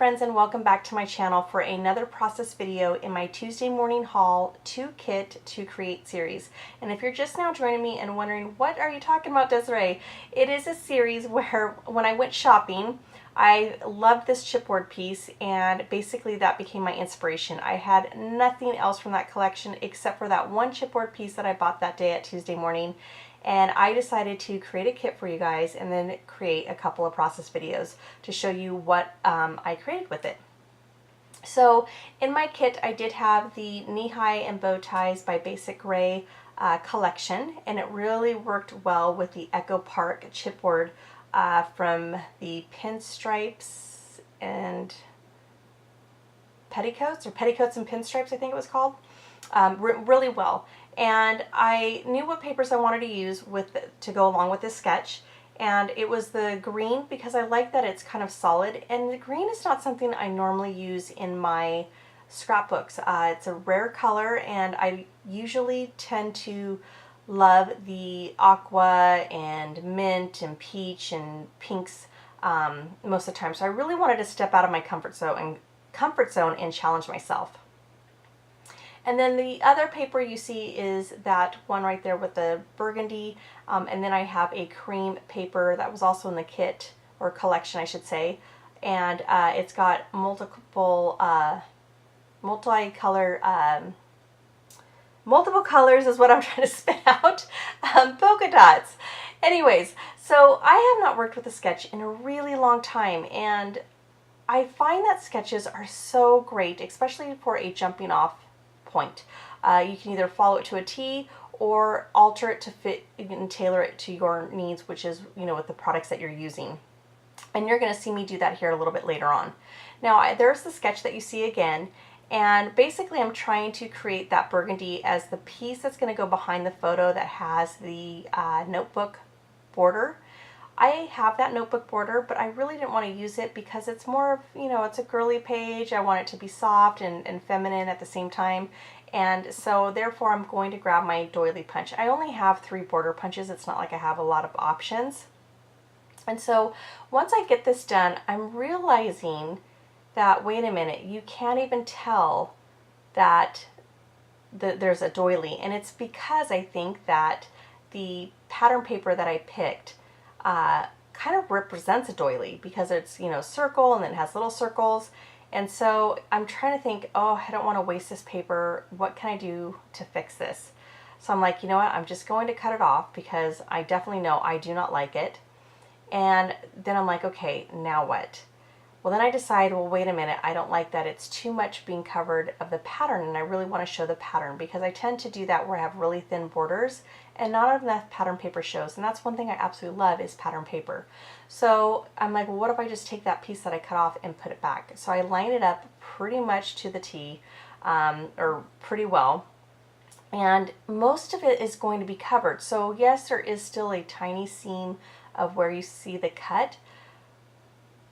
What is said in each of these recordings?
Friends, and welcome back to my channel for another process video in my Tuesday morning haul to kit to create series. And if you're just now joining me and wondering what are you talking about, Desiree, it is a series where when I went shopping I loved this chipboard piece, and basically that became my inspiration. I had nothing else from that collection except for that one chipboard piece that I bought that day at Tuesday morning, and I decided to create a kit for you guys and then create a couple of process videos to show you what I created with it. So in my kit I did have the knee-high and bow ties by Basic Gray collection, and it really worked well with the Echo Park chipboard from the pinstripes and petticoats, or petticoats and pinstripes I think it was called, really well. And I knew what papers I wanted to use to go along with this sketch, and it was the green because I like that it's kind of solid, and the green is not something I normally use in my scrapbooks. It's a rare color, and I usually tend to love the aqua and mint and peach and pinks most of the time. So I really wanted to step out of my comfort zone and challenge myself. And then the other paper you see is that one right there with the burgundy, and then I have a cream paper that was also in the kit, or collection I should say, and it's got multiple colors is what I'm trying to spit out, polka dots. Anyways, so I have not worked with a sketch in a really long time, and I find that sketches are so great, especially for a jumping off point. You can either follow it to a T or alter it to fit and tailor it to your needs, which is, with the products that you're using. And you're going to see me do that here a little bit later on. Now, there's the sketch that you see again, and basically I'm trying to create that burgundy as the piece that's going to go behind the photo that has the notebook border. I have that notebook border, but I really didn't want to use it because it's more of, it's a girly page. I want it to be soft and feminine at the same time. And so therefore I'm going to grab my doily punch. I only have 3 border punches. It's not like I have a lot of options. And so once I get this done, I'm realizing that, wait a minute, you can't even tell that there's a doily. And it's because I think that the pattern paper that I picked kind of represents a doily, because it's, circle and then it has little circles. And so I'm trying to think, oh, I don't want to waste this paper. What can I do to fix this? So I'm like, you know what? I'm just going to cut it off because I definitely know I do not like it. And then I'm like, okay, now what? Well, then I decide, well, wait a minute, I don't like that it's too much being covered of the pattern, and I really want to show the pattern, because I tend to do that where I have really thin borders and not enough pattern paper shows. And that's one thing I absolutely love, is pattern paper. So I'm like, well, what if I just take that piece that I cut off and put it back? So I line it up pretty much to the T, or pretty well. And most of it is going to be covered. So yes, there is still a tiny seam of where you see the cut,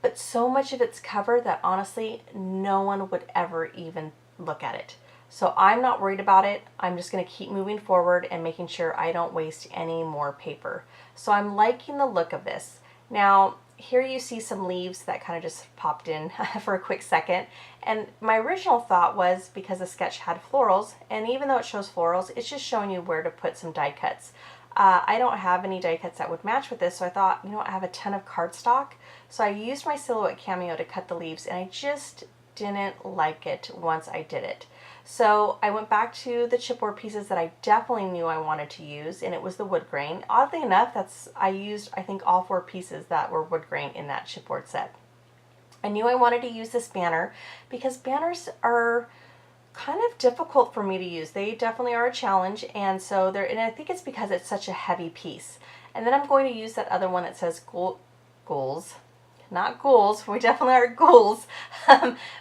but so much of it's covered that honestly no one would ever even look at it. So I'm not worried about it. I'm just going to keep moving forward and making sure I don't waste any more paper. So I'm liking the look of this. Now here you see some leaves that kind of just popped in for a quick second, and my original thought was, because the sketch had florals, and even though it shows florals, it's just showing you where to put some die cuts. I don't have any die cuts that would match with this, so I thought, I have a ton of cardstock. So I used my Silhouette Cameo to cut the leaves, and I just didn't like it once I did it. So I went back to the chipboard pieces that I definitely knew I wanted to use, and it was the wood grain. Oddly enough, I used, I think, all 4 pieces that were wood grain in that chipboard set. I knew I wanted to use this banner because banners are kind of difficult for me to use. They definitely are a challenge, and so and I think it's because it's such a heavy piece. And then I'm going to use that other one that says goals, not ghouls. We definitely are ghouls,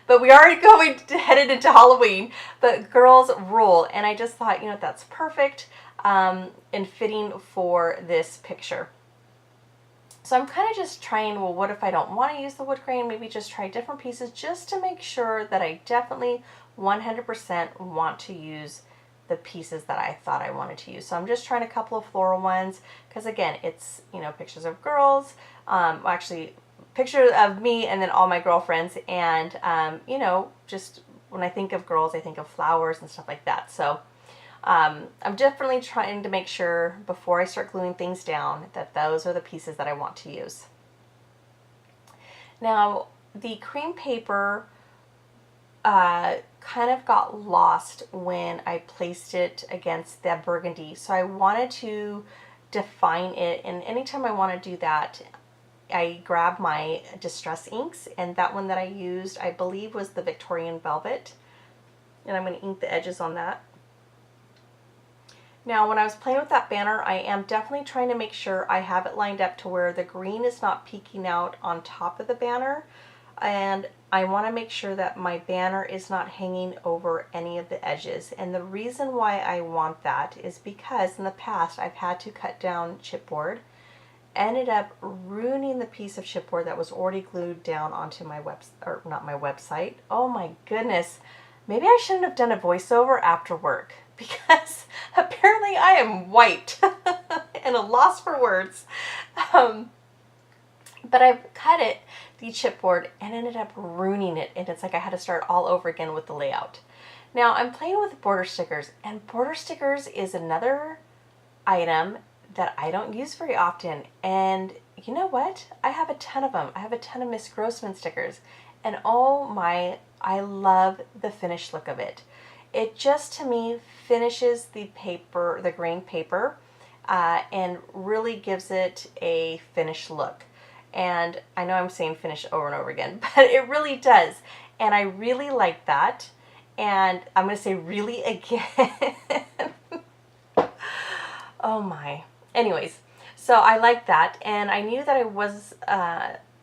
but we are headed into Halloween. But girls rule, and I just thought, that's perfect and fitting for this picture. So I'm kind of just trying, well, what if I don't want to use the wood grain? Maybe just try different pieces just to make sure that I definitely 100% want to use the pieces that I thought I wanted to use. So I'm just trying a couple of floral ones because, again, it's, pictures of girls. Actually, picture of me and then all my girlfriends. And, you know, just when I think of girls, I think of flowers and stuff like that. So I'm definitely trying to make sure before I start gluing things down that those are the pieces that I want to use. Now, the cream paper kind of got lost when I placed it against the burgundy. So I wanted to define it, and anytime I want to do that, I grab my Distress inks, and that one that I used, I believe, was the Victorian Velvet, and I'm going to ink the edges on that. Now, when I was playing with that banner, I am definitely trying to make sure I have it lined up to where the green is not peeking out on top of the banner, and I want to make sure that my banner is not hanging over any of the edges. And the reason why I want that is because in the past I've had to cut down chipboard, ended up ruining the piece of chipboard that was already glued down onto my website. Oh my goodness. Maybe I shouldn't have done a voiceover after work, because apparently I am white and a loss for words. But I've cut it, the chipboard, and ended up ruining it. And it's like I had to start all over again with the layout. Now I'm playing with border stickers, and border stickers is another item that I don't use very often. And you know what? I have a ton of them. I have a ton of Miss Grossman stickers. And oh my, I love the finished look of it. It just, to me, finishes the paper, the grain paper, and really gives it a finished look. And I know I'm saying finish over and over again, but it really does. And I really like that. And I'm going to say really again. Oh my. Anyways, so I like that, and I knew that I was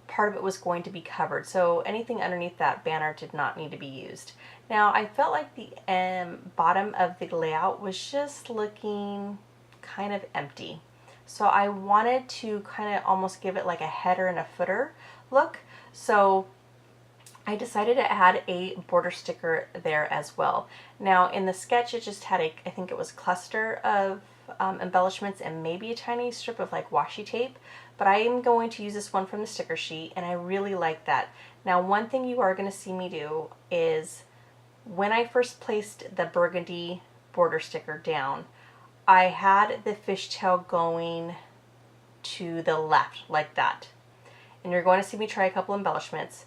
part of it was going to be covered, so anything underneath that banner did not need to be used. Now I felt like the bottom of the layout was just looking kind of empty, so I wanted to kind of almost give it like a header and a footer look. So I decided to add a border sticker there as well. Now in the sketch it just had I think it was cluster of embellishments and maybe a tiny strip of like washi tape, but I am going to use this one from the sticker sheet, and I really like that. Now one thing you are going to see me do is when I first placed the burgundy border sticker down, I had the fishtail going to the left like that, and you're going to see me try a couple embellishments,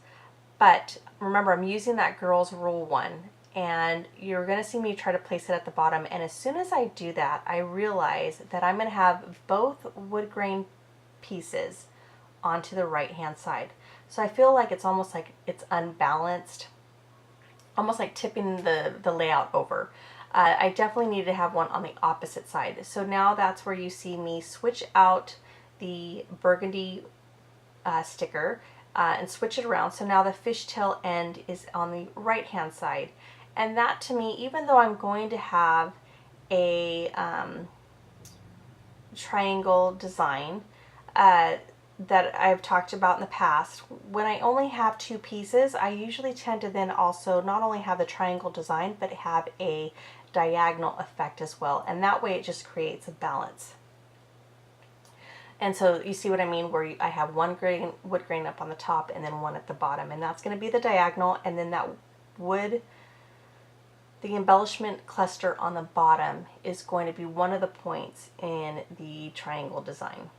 but remember I'm using that girl's rule one. And you're going to see me try to place it at the bottom. And as soon as I do that, I realize that I'm going to have both wood grain pieces onto the right hand side. So I feel like it's almost like it's unbalanced, almost like tipping the layout over. I definitely need to have one on the opposite side. So now that's where you see me switch out the burgundy sticker and switch it around. So now the fishtail end is on the right hand side. And that, to me, even though I'm going to have a triangle design that I've talked about in the past, when I only have two pieces, I usually tend to then also not only have the triangle design, but have a diagonal effect as well. And that way it just creates a balance. And so you see what I mean, where I have one wood grain up on the top and then one at the bottom. And that's going to be the diagonal, and then that the embellishment cluster on the bottom is going to be one of the points in the triangle design.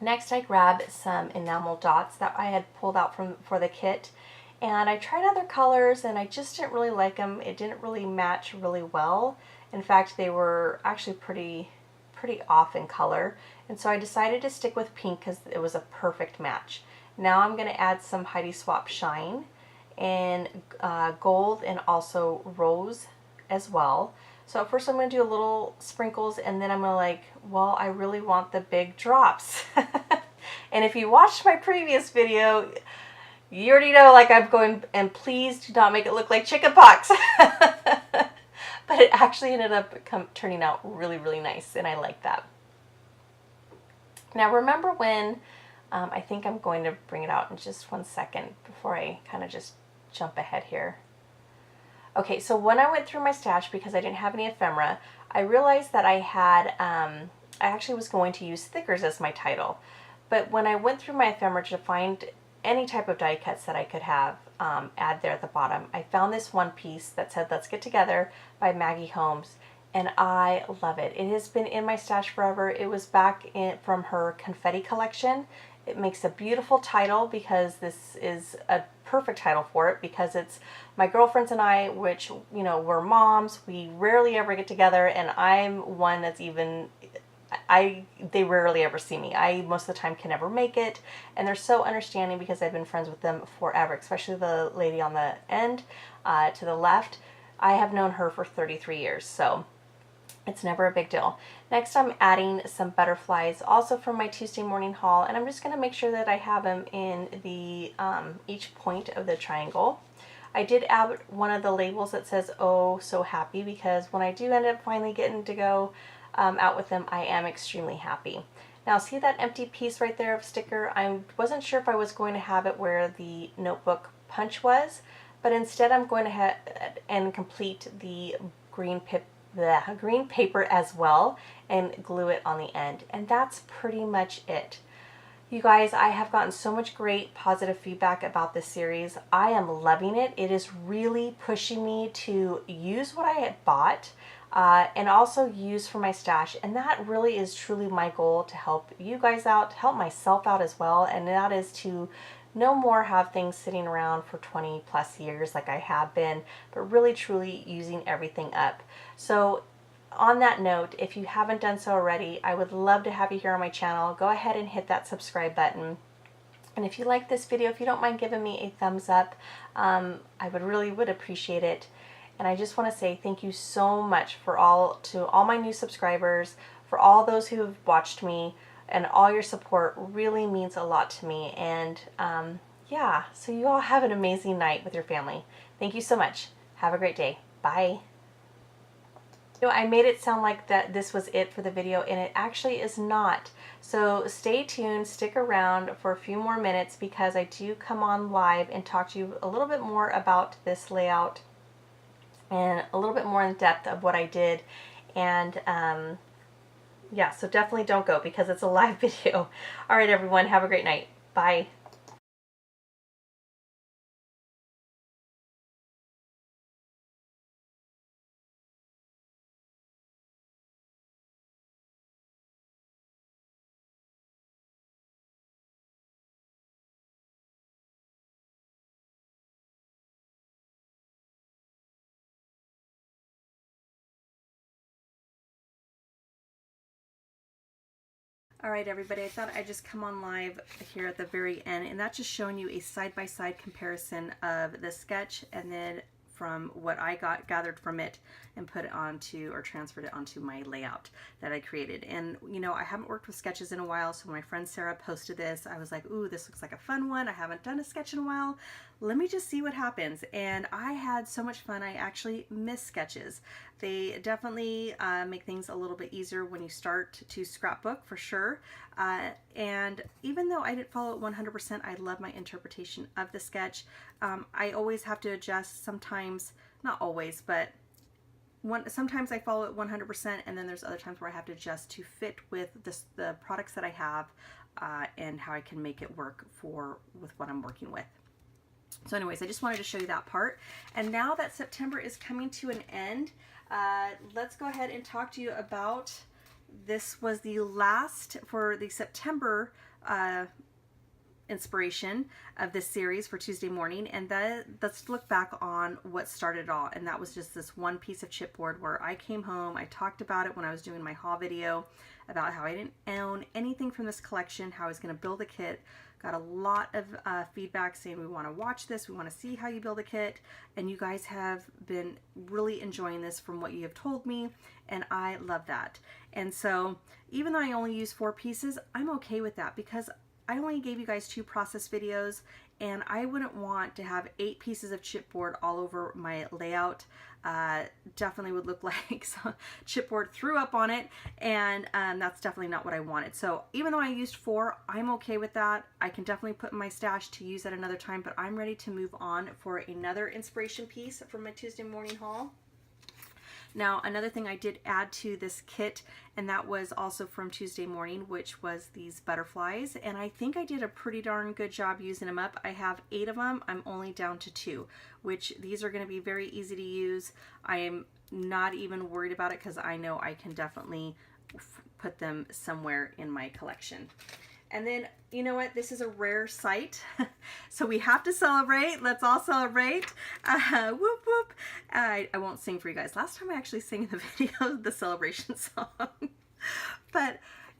Next, I grabbed some enamel dots that I had pulled out for the kit, and I tried other colors and I just didn't really like them. It didn't really match really well. In fact, they were actually pretty off in color, and so I decided to stick with pink because it was a perfect match. Now I'm going to add some Heidi Swapp Shine in gold and also rose as well. So first I'm going to do a little sprinkles, and then I'm going to like, well, I really want the big drops. And if you watched my previous video, you already know, like, I'm going, and please do not make it look like chickenpox. But it actually ended up turning out really, really nice, and I like that. Now remember when, I think I'm going to bring it out in just 1 second before I kind of just jump ahead here. Okay, so when I went through my stash, because I didn't have any ephemera, I realized that I had, I actually was going to use Thickers as my title. But when I went through my ephemera to find any type of die cuts that I could have add there at the bottom, I found this one piece that said "Let's Get Together" by Maggie Holmes, and I love it. It has been in my stash forever. It was back from her confetti collection. It makes a beautiful title because this is a perfect title for it, because it's my girlfriends and I, which, you know, we're moms. We rarely ever get together, and I'm one that's even, they rarely ever see me. I most of the time can never make it, and they're so understanding because I've been friends with them forever, especially the lady on the end to the left. I have known her for 33 years, so it's never a big deal. Next, I'm adding some butterflies, also from my Tuesday morning haul, and I'm just going to make sure that I have them in the each point of the triangle. I did add one of the labels that says "Oh, so happy," because when I do end up finally getting to go out with them, I am extremely happy. Now, see that empty piece right there of sticker? I wasn't sure if I was going to have it where the notebook punch was, but instead I'm going to and complete the green paper as well and glue it on the end. And that's pretty much it. You guys, I have gotten so much great positive feedback about this series. I am loving it. It is really pushing me to use what I had bought and also use for my stash. And that really is truly my goal, to help you guys out, to help myself out as well. And that is to no more have things sitting around for 20 plus years like I have been, but really truly using everything up. So on that note, if you haven't done so already, I would love to have you here on my channel. Go ahead and hit that subscribe button. And if you like this video, if you don't mind giving me a thumbs up, I would appreciate it. And I just want to say thank you so much to all my new subscribers, for all those who have watched me, and all your support really means a lot to me. And yeah, so you all have an amazing night with your family. Thank you so much. Have a great day. Bye. You know, I made it sound like that this was it for the video, and it actually is not. So stay tuned, stick around for a few more minutes, because I do come on live and talk to you a little bit more about this layout and a little bit more in depth of what I did. And yeah, so definitely don't go, because it's a live video. All right, everyone, have a great night. Bye. All right, everybody, I thought I'd just come on live here at the very end, and that's just showing you a side-by-side comparison of the sketch, and then from what I gathered from it and put it onto, or transferred it onto, my layout that I created. And you know, I haven't worked with sketches in a while, so when my friend Sarah posted this, I was like, ooh, this looks like a fun one. I haven't done a sketch in a while. Let me just see what happens. And I had so much fun. I actually miss sketches. They definitely make things a little bit easier when you start to scrapbook, for sure. And even though I didn't follow it 100%, I love my interpretation of the sketch. I always have to adjust sometimes, not always, but sometimes I follow it 100%, and then there's other times where I have to adjust to fit with the products that I have and how I can make it work with what I'm working with. So anyways, I just wanted to show you that part. And now that September is coming to an end, let's go ahead and talk to you about, this was the last for the September inspiration of this series for Tuesday morning. And let's look back on what started it all. And that was just this one piece of chipboard where I came home. I talked about it when I was doing my haul video about how I didn't own anything from this collection, how I was going to build a kit. Got a lot of feedback saying we want to watch this, we want to see how you build a kit, and you guys have been really enjoying this from what you have told me, and I love that. And so even though I only use 4 pieces, I'm okay with that, because I only gave you guys 2 process videos, and I wouldn't want to have 8 pieces of chipboard all over my layout. Definitely would look like some chipboard threw up on it, and that's definitely not what I wanted. So even though I used 4, I'm okay with that. I can definitely put in my stash to use at another time, but I'm ready to move on for another inspiration piece from my Tuesday morning haul. Now, another thing I did add to this kit, and that was also from Tuesday Morning, which was these butterflies. And I think I did a pretty darn good job using them up. I have 8 of them. I'm only down to 2, which these are going to be very easy to use. I am not even worried about it because I know I can definitely put them somewhere in my collection. And then, you know what? This is a rare sight. So we have to celebrate. Let's all celebrate. Whoop, whoop. I won't sing for you guys. Last time I actually sang in the video the celebration song. But,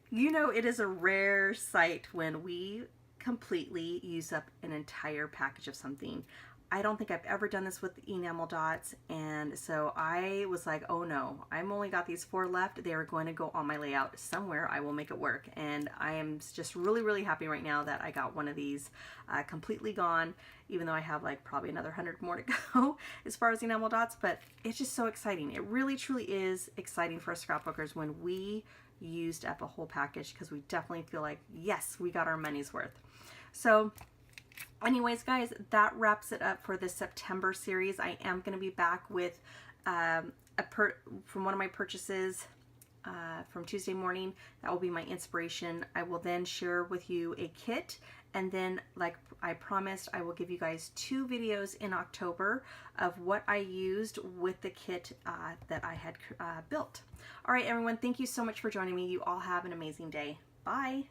you know, it is a rare sight when we completely use up an entire package of something. I don't think I've ever done this with enamel dots, and so I was like, oh no, I'm only got these 4 left. They are going to go on my layout somewhere. I will make it work, and I am just really, really happy right now that I got one of these completely gone, even though I have like probably another 100 more to go as far as enamel dots, but it's just so exciting. It really, truly is exciting for us scrapbookers when we used up a whole package, because we definitely feel like, yes, we got our money's worth. So anyways, guys, that wraps it up for the September series. I am going to be back with from one of my purchases from Tuesday Morning. That will be my inspiration. I will then share with you a kit, and then, like I promised, I will give you guys 2 videos in October of what I used with the kit that I had built. All right, everyone, thank you so much for joining me. You all have an amazing day. Bye.